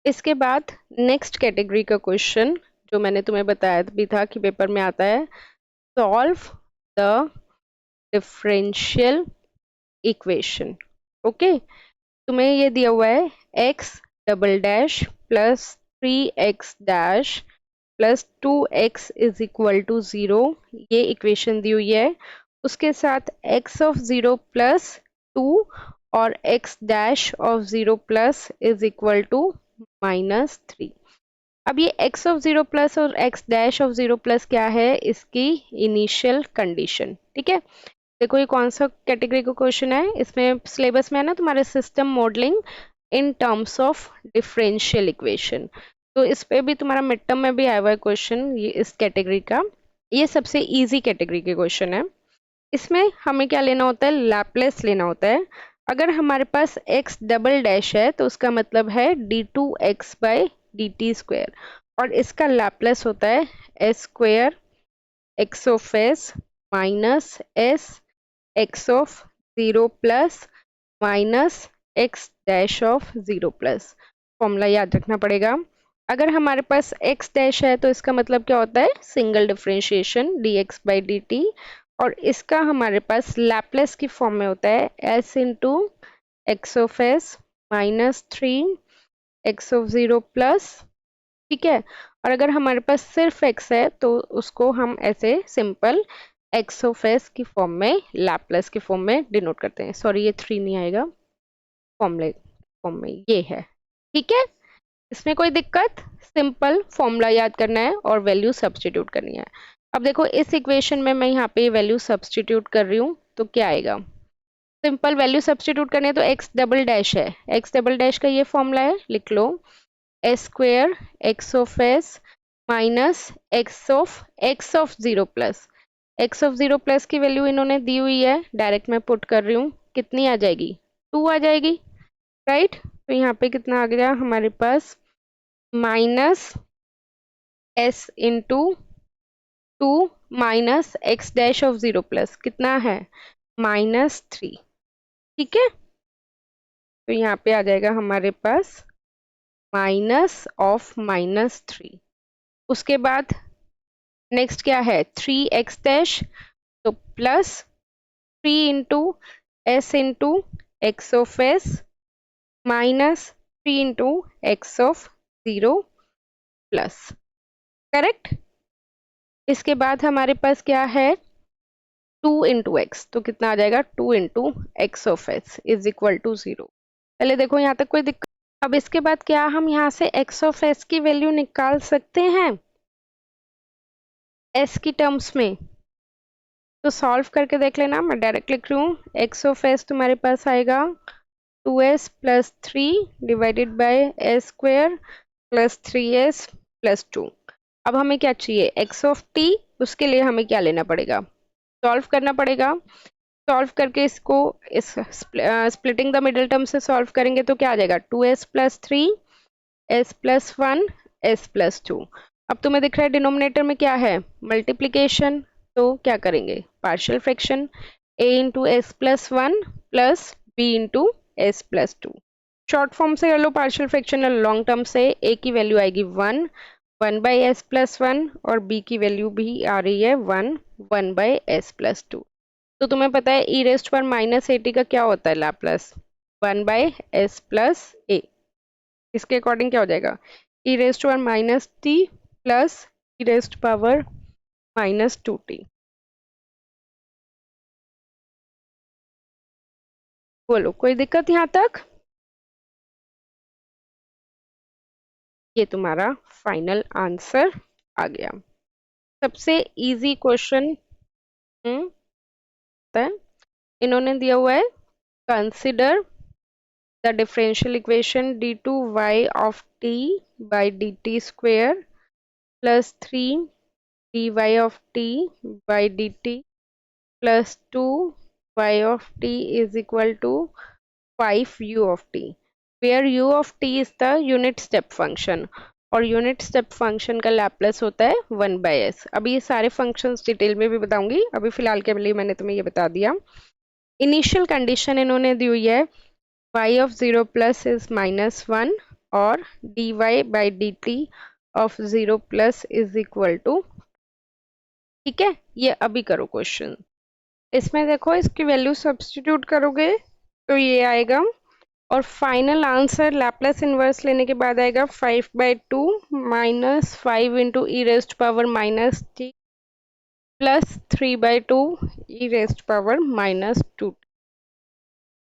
इसके बाद next category का क्वेश्चन जो मैंने तुम्हें बताया भी था कि पेपर में आता है, solve the differential equation. Okay, तुम्हें ये दिया हुआ है x double dash plus 3x dash plus 2x is equal to 0, ये इक्वेशन दी हुई है। उसके साथ x ऑफ 0 प्लस 2 और x dash of 0 plus is equal to -3। अब ये x ऑफ 0 प्लस और x डैश ऑफ 0 प्लस क्या है, इसकी इनिशियल कंडीशन। ठीक है, देखो ये कौन सा कैटेगरी का क्वेश्चन है, इसमें सिलेबस में है ना तुम्हारे system modelling in terms of differential equation. तो इस पे भी तुम्हारा मिड टर्म में भी आया हुआ है क्वेश्चन ये इस कैटेगरी का। ये सबसे इजी कैटेगरी के क्वेश्चन है। इसमें हमें क्या लेना होता है, लैपलेस लेना होता है। अगर हमारे पास x डबल डैश है तो उसका मतलब है d2x by D T square, और इसका लैपलेस होता है s square x of s minus s x of 0 plus minus x dash of 0 plus. Formula याद रखना पड़ेगा। अगर हमारे पास x डैश है तो इसका मतलब क्या होता है, single differentiation dx by D T, और इसका हमारे पास लैपलेस की फॉर्म में होता है s into X of s minus 3 x of 0 plus. ठीक है, और अगर हमारे पास सिर्फ x है तो उसको हम ऐसे सिंपल x ऑफ s की फॉर्म में, लैपलेस की फॉर्म में डिनोट करते हैं। सॉरी ये 3 नहीं आएगा, फॉर्मूले फॉर्म में ये है। ठीक है, इसमें कोई दिक्कत, सिंपल फॉर्मूला याद करना है और वैल्यू सब्स्टिट्यूट करनी है। अब देखो इस इक्वेशन में मैं यहाँ पे वैल्यू सब्स्टिट्यूट कर रही हूँ तो क्या आएगा, सिंपल वैल्यू सब्स्टिट्यूट करनी है तो x डबल डैश है, x डबल डैश का ये फॉर्मूला है, लिख लो s square x of s minus x of 0 plus, x of 0 plus की वैल्यू इन्होंने दी हुई है, डायरेक्ट मैं पुट कर रही हूँ, कितनी आ जाएगी, 2 आ जाएगी, राइट। तो यहाँ पे कितना आ गया हमारे पास, minus s into 2 minus x dash of 0 plus कितना है, -3। ठीक है, तो यहाँ पे आ जाएगा हमारे पास माइनस ऑफ -3। उसके बाद नेक्स्ट क्या है, 3x डैश, तो plus 3 into s into X of s minus 3 into X of 0 plus, correct. इसके बाद हमारे पास क्या है, 2 इंटू एक्स, तो कितना आ जाएगा 2 into X of S is equal to 0। पहले देखो यहाँ तक कोई दिक्कत। अब इसके बाद क्या हम यहाँ से एक्स ऑफ एस की वैल्यू निकाल सकते हैं एस की टर्म्स में, तो सॉल्व करके देख लेना। मैं डायरेक्ट लिख रही हूँ, एक्स ऑफ एस तुम्हारे पास आएगा 2s plus 3 divided by S square plus 3s plus 2। अब हमें क्या चाहिए, एक्स ऑफ टी, उसके लिए हमें क्या लेना पड़ेगा, सॉल्व करना पड़ेगा। सॉल्व करके इसको इस स्प्लिटिंग द मिडिल टर्म से सॉल्व करेंगे तो क्या आ जाएगा, 2s plus 3 s plus 1 s plus 2। अब तुम्हें दिख रहा है डिनोमिनेटर में क्या है, मल्टीप्लीकेशन, तो क्या करेंगे, partial fraction, a into S plus 1 plus b into S plus 2। Short form से कर लो पार्शियल फ्रैक्शन, लॉन्ग टर्म से a की वैल्यू आएगी 1 बाई एस प्लस 1, और b की वैल्यू भी आ रही है 1 बाई एस प्लस 2। तो तुम्हें पता है e रेस्ट पर माइनस ए टी का क्या होता है लैपलेस, 1 बाई एस प्लस ए। इसके अकॉर्डिंग क्या हो जाएगा, e रेस्ट पर minus t plus e rest power -2t। बोलो कोई दिक्कत यहाँ तक, ये तुम्हारा फाइनल आंसर आ गया। सबसे इजी क्वेश्चन है, इन्होंने दिया हुआ है, consider the differential equation d2y of t by dt square plus 3 dy of t by dt plus 2y of t is equal to 5 u of t, where u of t is the unit step function, और unit step function का Laplace होता है 1 by S. अभी ये सारे functions detail में भी बताऊंगी, अभी फिलहाल के लिए मैंने तुम्हें ये बता दिया। इनिशियल कंडीशन इन्होंने दी हुई है y of 0 प्लस इज -1, और dy/dt of 0 plus is equal to, ठीक है। ये अभी करो क्वेश्चन। इसमें देखो इसकी वैल्यू सब्स्टिट्यूट करोगे तो ये आएगा, और फाइनल आंसर लैप्लास इन्वर्स लेने के बाद आएगा 5/2 minus 5 into e raised power minus t plus 3/2 e raised power minus 2।